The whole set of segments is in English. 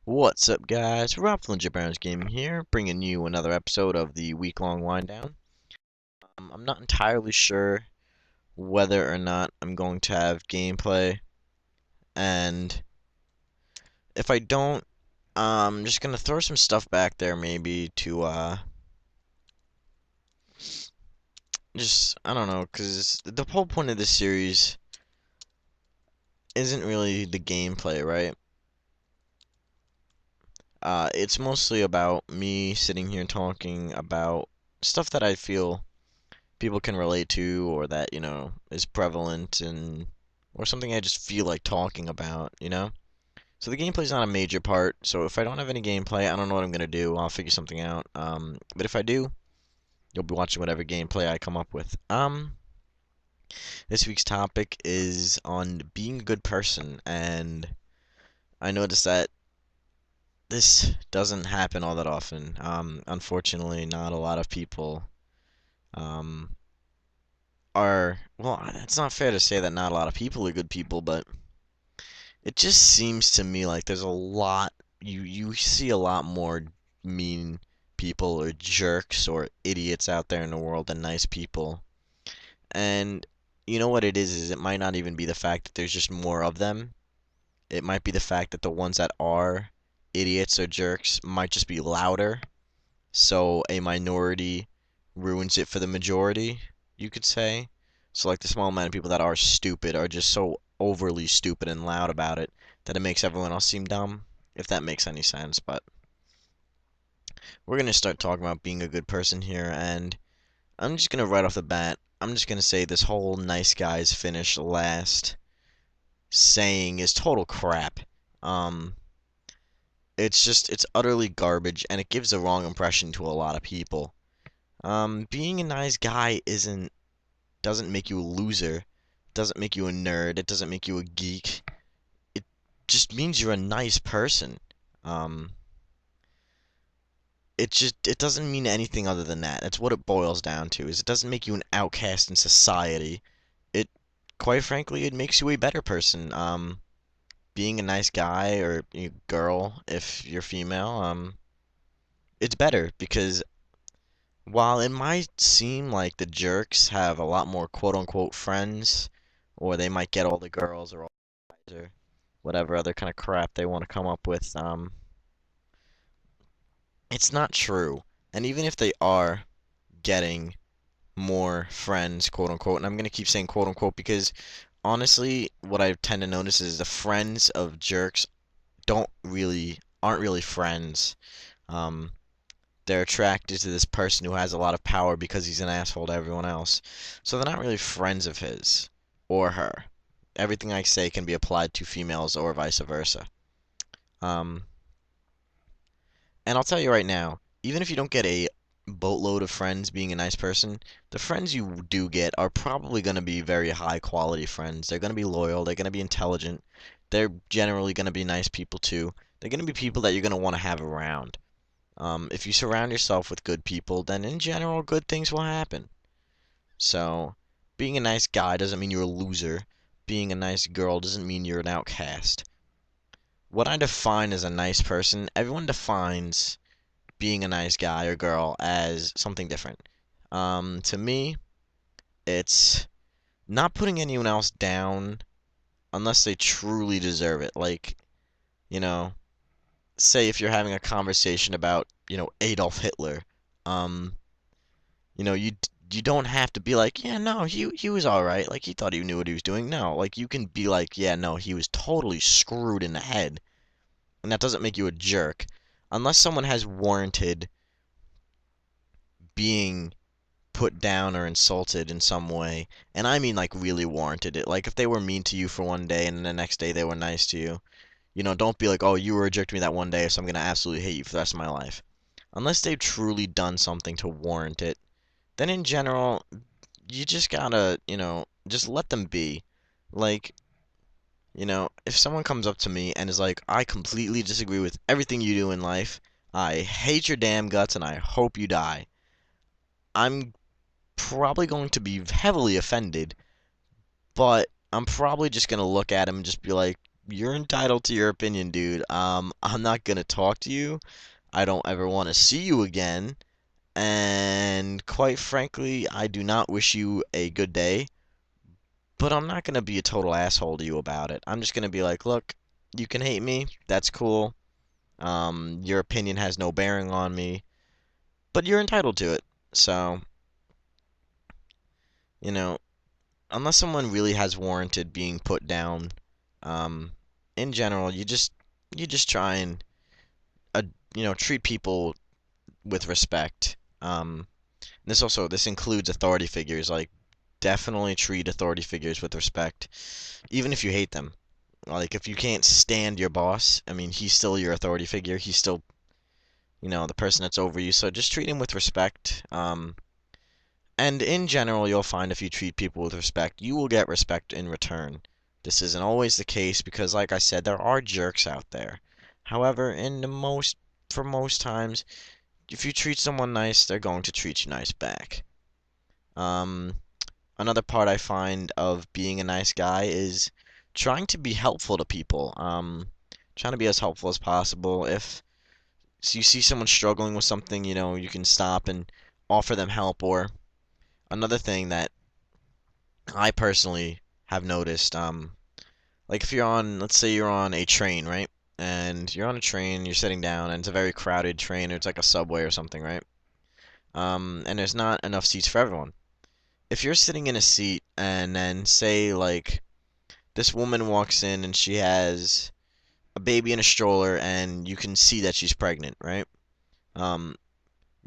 What's up, guys? Rob from LegitBrowniesGaming here, bringing you another episode of the week-long wind down. I'm not entirely sure whether or not I'm going to have gameplay, and if I don't, I'm just gonna throw some stuff back there maybe to just I don't know, 'cause the whole point of this series isn't really the gameplay, right? It's mostly about me sitting here talking about stuff that I feel people can relate to, or that, is prevalent, and or something I just feel like talking about. So the gameplay's not a major part, so if I don't have any gameplay, I don't know what I'm gonna do. I'll figure something out. But if I do, you'll be watching whatever gameplay I come up with. This week's topic is on being a good person, and I noticed that this doesn't happen all that often. Unfortunately, not a lot of people, um, well, it's not fair to say that not a lot of people are good people, but it just seems to me like there's a lot you see a lot more mean people or jerks or idiots out there in the world than nice people. And you know what it is it might not even be the fact that there's just more of them. It might be the fact that the ones that are idiots or jerks might just be louder, so a minority ruins it for the majority, you could say. So like the small amount of people that are stupid are just so overly stupid and loud about it that it makes everyone else seem dumb, if that makes any sense. But we're gonna start talking about being a good person here, and I'm just gonna right off the bat, I'm just gonna say this whole nice guys finish last saying is total crap. Um, it's utterly garbage, and it gives the wrong impression to a lot of people. Being a nice guy doesn't make you a loser, doesn't make you a nerd, it doesn't make you a geek. It just means you're a nice person. Um, it doesn't mean anything other than that. That's what it boils down to. Is it doesn't make you an outcast in society. It, quite frankly, it makes you a better person. Being a nice guy or girl, if you're female, it's better because while it might seem like the jerks have a lot more quote unquote friends, or they might get all the girls or all the guys or whatever other kind of crap they want to come up with, it's not true. And even if they are getting more friends, quote unquote, and I'm gonna keep saying quote unquote because honestly, what I tend to notice is the friends of jerks aren't really friends. Um, they're attracted to this person who has a lot of power because he's an asshole to everyone else. So they're not really friends of his or her. Everything I say can be applied to females or vice versa. Um, and I'll tell you right now, even if you don't get a boatload of friends being a nice person, the friends you do get are probably going to be very high quality friends. They're going to be loyal, they're going to be intelligent, they're generally going to be nice people too. They're going to be people that you're going to want to have around. If you surround yourself with good people, then in general, good things will happen. So, being a nice guy doesn't mean you're a loser. Being a nice girl doesn't mean you're an outcast. What I define as a nice person, everyone defines being a nice guy or girl as something different. To me, it's not putting anyone else down unless they truly deserve it. Like, you know, say if you're having a conversation about, Adolf Hitler, um, you don't have to be like, yeah, no, he was all right. Like he thought he knew what he was doing. No, like you can be like, yeah, no, he was totally screwed in the head, and that doesn't make you a jerk, unless someone has warranted being put down or insulted in some way. And I mean like really warranted it. Like if they were mean to you for one day and then the next day they were nice to you, don't be like, oh, you were a jerk to me that one day, so I'm gonna absolutely hate you for the rest of my life. Unless they've truly done something to warrant it, then in general, you just gotta, just let them be. Like, if someone comes up to me and is like, I completely disagree with everything you do in life, I hate your damn guts and I hope you die, I'm probably going to be heavily offended, but I'm probably just gonna look at him and just be like, you're entitled to your opinion, dude. I'm not gonna talk to you. I don't ever want to see you again. And quite frankly, I do not wish you a good day. But I'm not gonna be a total asshole to you about it. I'm just gonna be like, look, you can hate me. That's cool. Your opinion has no bearing on me, but you're entitled to it. So, you know, unless someone really has warranted being put down, um, in general, you just try and uh, treat people with respect. This includes authority figures. Like, definitely treat authority figures with respect, even if you hate them. Like, if you can't stand your boss, I mean, he's still your authority figure. He's still, the person that's over you. So just treat him with respect. And in general, you'll find if you treat people with respect, you will get respect in return. This isn't always the case because, like I said, there are jerks out there. However, for most times, if you treat someone nice, they're going to treat you nice back. Um, Another part I find of being a nice guy is trying to be helpful to people. Trying to be as helpful as possible. If you see someone struggling with something, you can stop and offer them help. Or another thing that I personally have noticed, like if let's say you're on a train, right? And you're on a train, you're sitting down, and it's a very crowded train, or it's like a subway or something, right? And there's not enough seats for everyone. If you're sitting in a seat and then say like this woman walks in and she has a baby in a stroller and you can see that she's pregnant, right? Um,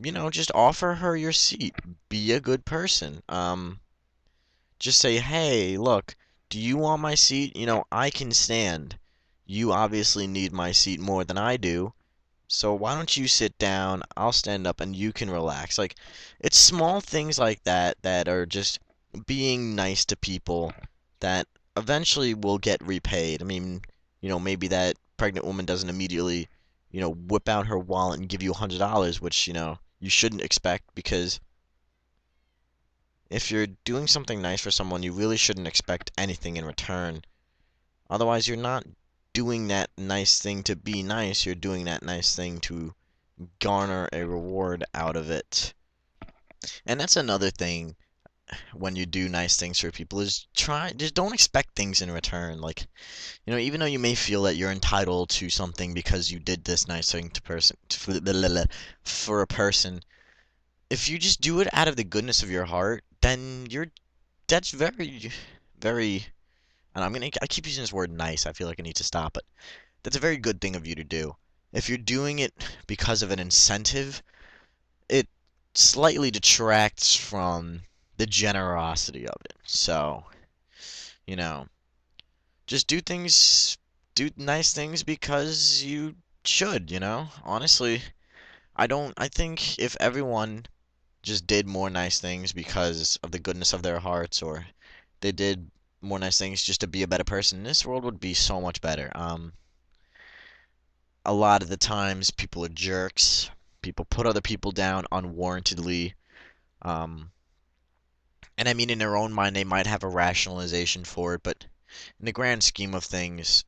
just offer her your seat. Be a good person. Just say, "Hey, look, do you want my seat? I can stand. You obviously need my seat more than I do. So why don't you sit down? I'll stand up and you can relax." Like, it's small things like that that are just being nice to people that eventually will get repaid. I mean, maybe that pregnant woman doesn't immediately, whip out her wallet and give you $100, which, you shouldn't expect because if you're doing something nice for someone, you really shouldn't expect anything in return. Otherwise, you're not doing that nice thing to be nice, you're doing that nice thing to garner a reward out of it. And that's another thing when you do nice things for people is just don't expect things in return. Like, even though you may feel that you're entitled to something because you did this nice thing for a person, if you just do it out of the goodness of your heart, then that's very, very, and I keep using this word nice. I feel like I need to stop, but that's a very good thing of you to do. If you're doing it because of an incentive, it slightly detracts from the generosity of it. So, you know, just do nice things because you should. Honestly, I think if everyone just did more nice things because of the goodness of their hearts, or they did more nice things just to be a better person, this world would be so much better. A lot of the times people are jerks. People put other people down unwarrantedly. Um, and I mean, in their own mind, they might have a rationalization for it, but in the grand scheme of things,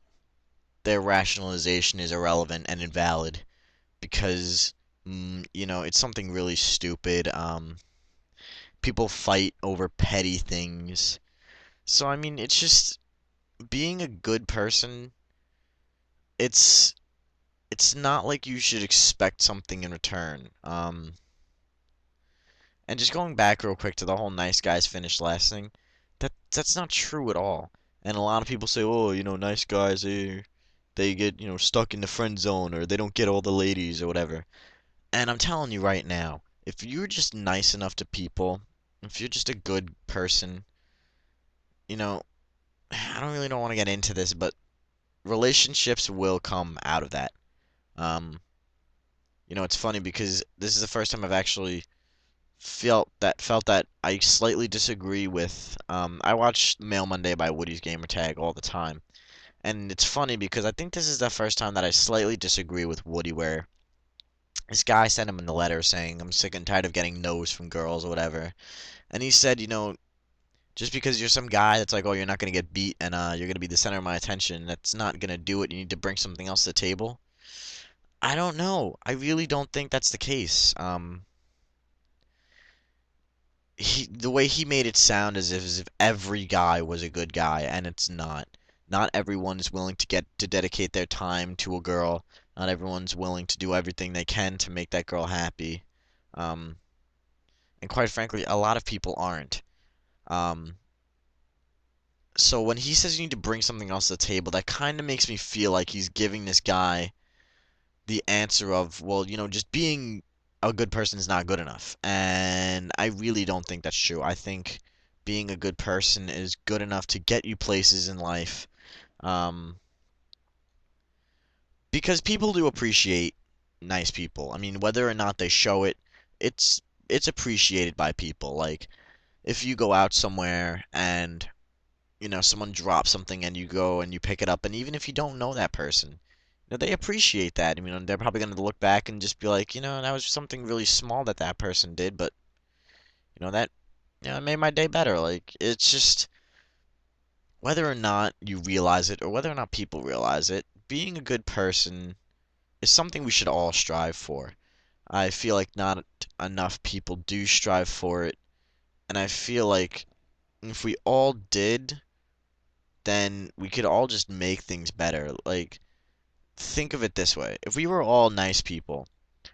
their rationalization is irrelevant and invalid because, it's something really stupid. People fight over petty things. So, I mean, it's just being a good person. It's it's not like you should expect something in return. And just going back real quick to the whole nice guys finish last thing, that's not true at all. And a lot of people say, oh, nice guys, they get, stuck in the friend zone or they don't get all the ladies or whatever. And I'm telling you right now, if you're just nice enough to people, if you're just a good person, you know, I don't want to get into this, but relationships will come out of that. Um, it's funny because this is the first time I've actually felt that I slightly disagree with. I watch Mail Monday by Woody's Gamertag all the time, and it's funny because I think this is the first time that I slightly disagree with Woody, where this guy sent him in the letter saying I'm sick and tired of getting no's from girls or whatever, and he said, Just because you're some guy that's like, oh, you're not gonna get beat and you're gonna be the center of my attention, that's not gonna do it. You need to bring something else to the table. I don't know. I really don't think that's the case. The way he made it sound as if every guy was a good guy, and it's not. Not everyone's willing to dedicate their time to a girl. Not everyone's willing to do everything they can to make that girl happy. Um, and quite frankly, a lot of people aren't. Um, so when he says you need to bring something else to the table, that kind of makes me feel like he's giving this guy the answer of, well, just being a good person is not good enough. And I really don't think that's true. I think being a good person is good enough to get you places in life. Um, because people do appreciate nice people. I mean, whether or not they show it, it's it's appreciated by people. Like if you go out somewhere and someone drops something and you go and you pick it up, and even if you don't know that person, they appreciate that. I mean, they're probably going to look back and just be like, that was something really small that that person did, but that it made my day better. Like it's just whether or not you realize it or whether or not people realize it, being a good person is something we should all strive for. I feel like not enough people do strive for it, and I feel like if we all did, then we could all just make things better. Like, think of it this way. If we were all nice people,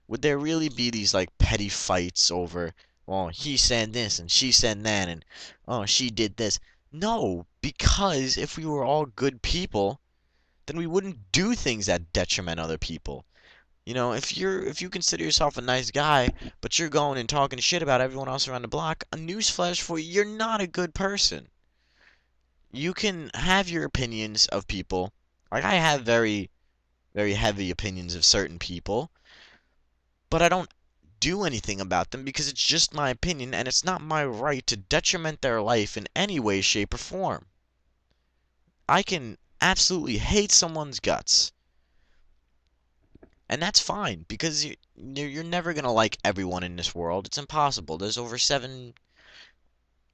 would there really be these like petty fights over, well, he said this and she said that and oh, she did this? No, because if we were all good people, then we wouldn't do things that detriment other people. If you consider yourself a nice guy, but you're going and talking shit about everyone else around the block, a newsflash for you, you're not a good person. You can have your opinions of people. Like I have very, very heavy opinions of certain people, but I don't do anything about them because it's just my opinion and it's not my right to detriment their life in any way, shape, or form. I can absolutely hate someone's guts, and that's fine because you're never gonna like everyone in this world. It's impossible. There's over seven.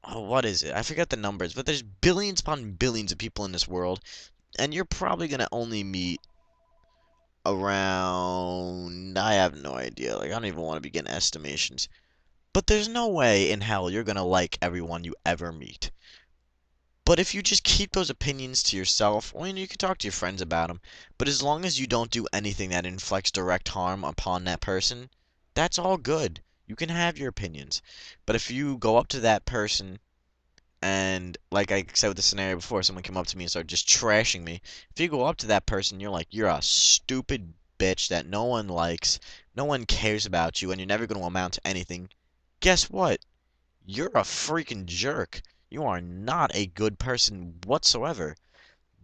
Oh, what is it? I forget the numbers, but there's billions upon billions of people in this world, and you're probably gonna only meet around. I have no idea. Like, I don't even want to begin estimations. But there's no way in hell you're gonna like everyone you ever meet. But if you just keep those opinions to yourself, well, you can talk to your friends about them. But as long as you don't do anything that inflicts direct harm upon that person, that's all good. You can have your opinions. But if you go up to that person and, like I said with the scenario before, someone came up to me and started just trashing me. If you go up to that person, you're like, you're a stupid bitch that no one likes, no one cares about you, and you're never going to amount to anything. Guess what? You're a freaking jerk. You are not a good person whatsoever.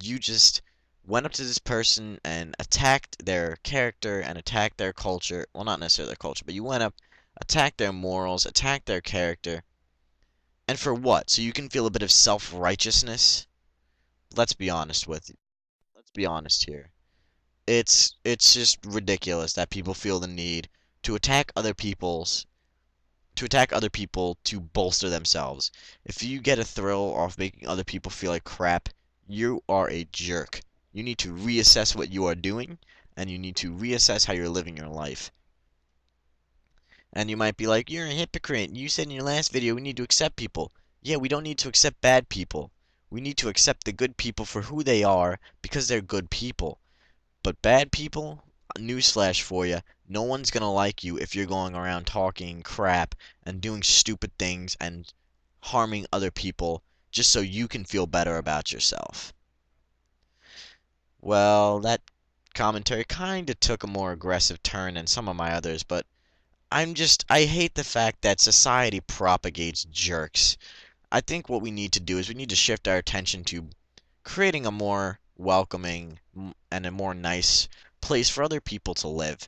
You just went up to this person and attacked their character and attacked their culture. Well, not necessarily their culture, but you went up, attacked their morals, attacked their character. And for what? So you can feel a bit of self-righteousness? Let's be honest with you. Let's be honest here. It's just ridiculous that people feel the need to attack other people to bolster themselves. If you get a thrill off making other people feel like crap, you are a jerk. You need to reassess what you are doing, and you need to reassess how you're living your life. And you might be like, you're a hypocrite. You said in your last video we need to accept people. Yeah, we don't need to accept bad people. We need to accept the good people for who they are because they're good people. But bad people, newsflash for you, no one's gonna like you if you're going around talking crap and doing stupid things and harming other people just so you can feel better about yourself. Well, that commentary kinda took a more aggressive turn than some of my others, but I hate the fact that society propagates jerks. I think what we need to do is we need to shift our attention to creating a more welcoming and a more nice place for other people to live.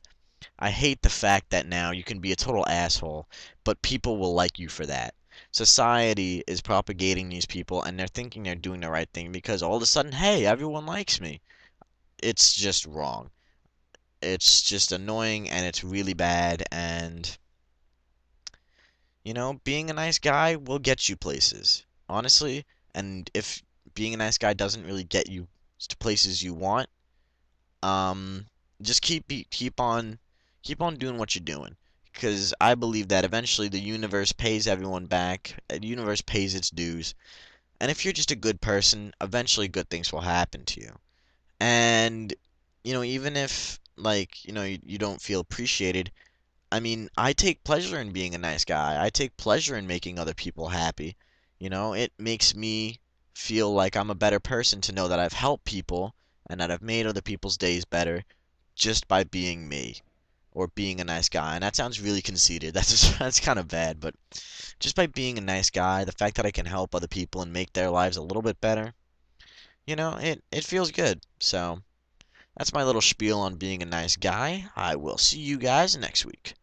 I hate the fact that now you can be a total asshole, but people will like you for that. Society is propagating these people and they're thinking they're doing the right thing because all of a sudden, hey, everyone likes me. It's just wrong. It's just annoying and it's really bad and being a nice guy will get you places. honestly. And if being a nice guy doesn't really get you to places you want, um, just keep on doing what you're doing. Because I believe that eventually the universe pays everyone back. The universe pays its dues. And if you're just a good person, eventually good things will happen to you. And, even if, like, you don't feel appreciated, I mean, I take pleasure in being a nice guy. I take pleasure in making other people happy. It makes me feel like I'm a better person to know that I've helped people and that I've made other people's days better just by being me or being a nice guy. And that sounds really conceited. That's kind of bad, but just by being a nice guy, the fact that I can help other people and make their lives a little bit better, it feels good. So, that's my little spiel on being a nice guy. I will see you guys next week.